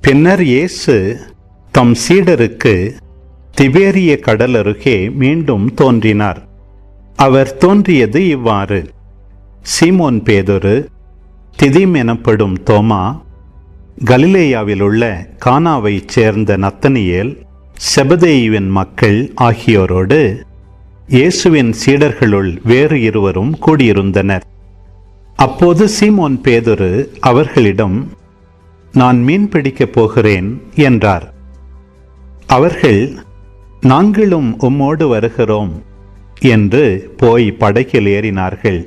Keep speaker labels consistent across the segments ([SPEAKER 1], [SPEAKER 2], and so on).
[SPEAKER 1] பின்னர் இயேசு தம் சீடருக்கு திபேரிய கடல் அருகே மீண்டும் தோன்றினார். அவர் தோன்றியது இவ்வாறு: சீமோன் பேதுரு, திதிம் எனப்படும் தோமா, கலிலேயாவில் உள்ள கானாவைச் சேர்ந்த நத்தனியேல், செபதேயுவின் மக்கள் ஆகியோரோடு இயேசுவின் சீடர்களுள் வேறு இருவரும் கூடியிருந்தனர். அப்போது சீமோன் பேதுரு அவர்களிடம், நான் மீன் பிடிக்கப் போகிறேன் என்றார். அவர்கள், நாங்களும் உம்மோடு வருகிறோம் என்று போய் படகில் ஏறினார்கள்.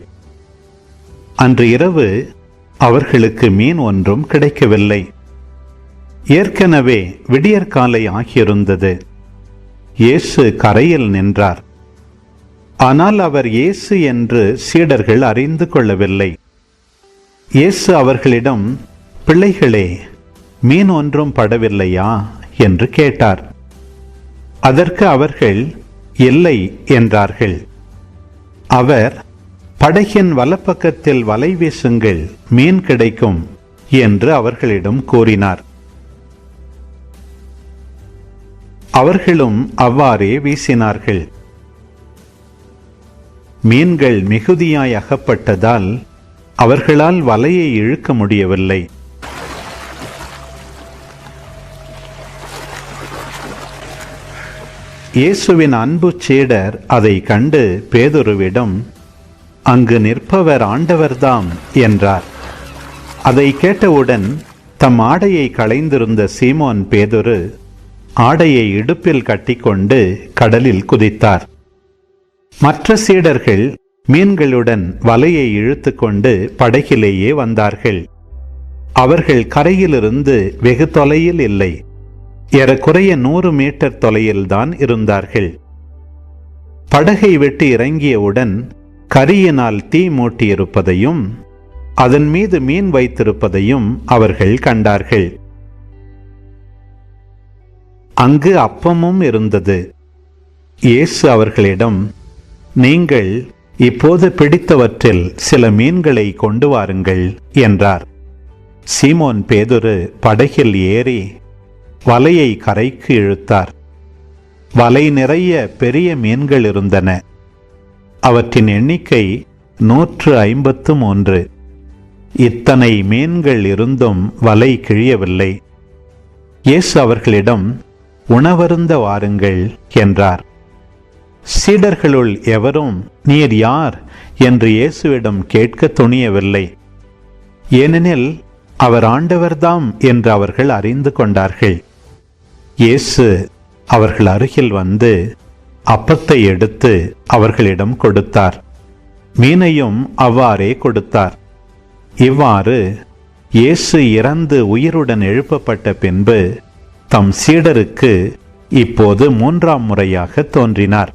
[SPEAKER 1] அன்று இரவு அவர்களுக்கு மீன் ஒன்றும் கிடைக்கவில்லை. ஏற்கனவே விடியற்காலை ஆகியிருந்தது. இயேசு கரையில் நின்றார். ஆனால் அவர் இயேசு என்று சீடர்கள் அறிந்து கொள்ளவில்லை. இயேசு அவர்களிடம், பிள்ளைகளே, மீன் ஒன்றும் படவில்லையா என்று கேட்டார். அதற்கு அவர்கள், இல்லை என்றார்கள். அவர், படகின் வலப்பக்கத்தில் வலை வீசுங்கள், மீன் கிடைக்கும் என்று அவர்களிடம் கூறினார். அவர்களும் அவ்வாறே வீசினார்கள். மீன்கள் மிகுதியாய் அகப்பட்டதால் அவர்களால் வலையை இழுக்க முடியவில்லை. இயேசுவின் அன்பு சீடர் அதை கண்டு பேதுருவிடம், அங்கு நிற்பவர் ஆண்டவர்தாம் என்றார். அதை கேட்டவுடன் தம் ஆடையை களைந்திருந்த சீமோன் பேதுரு ஆடையை இடுப்பில் கட்டிக்கொண்டு கடலில் குதித்தார். மற்ற சீடர்கள் மீன்களுடன் வலையை இழுத்து கொண்டு படகிலேயே வந்தார்கள். அவர்கள் கரையிலிருந்து வெகு தொலையில் இல்லை, ஏறக்குறைய 100 மீட்டர் தொலையில்தான் இருந்தார்கள். படகை விட்டு இறங்கியவுடன் கரியினால் தீ மூட்டியிருப்பதையும் அதன் மீது மீன் வைத்திருப்பதையும் அவர்கள் கண்டார்கள். அங்கு அப்பமும் இருந்தது. இயேசு அவர்களிடம், நீங்கள் இப்போது பிடித்தவற்றில் சில மீன்களை கொண்டு வாருங்கள் என்றார். சீமோன் பேதுரு படகில் ஏறி வலையை கரைக்கு இழுத்தார். வலை நிறைய பெரிய மீன்கள் இருந்தன. அவற்றின் எண்ணிக்கை 153. இத்தனை மீன்கள் இருந்தும் வலை கிழியவில்லை. இயேசு அவர்களிடம், உணவருந்த வாருங்கள் என்றார். சீடர்களுள் எவரும், நீர் யார் என்று இயேசுவிடம் கேட்க துணியவில்லை. ஏனெனில் அவர் ஆண்டவர்தாம் என்று அவர்கள் அறிந்து கொண்டார்கள். இயேசு அவர்கள் அருகில் வந்து அப்பத்தை எடுத்து அவர்களிடம் கொடுத்தார். மீனையும் அவ்வாறே கொடுத்தார். இவ்வாறு இயேசு இறந்து உயிருடன் எழுப்பப்பட்ட பின்பு தம் சீடருக்கு இப்போது 3ஆம் முறையாக தோன்றினார்.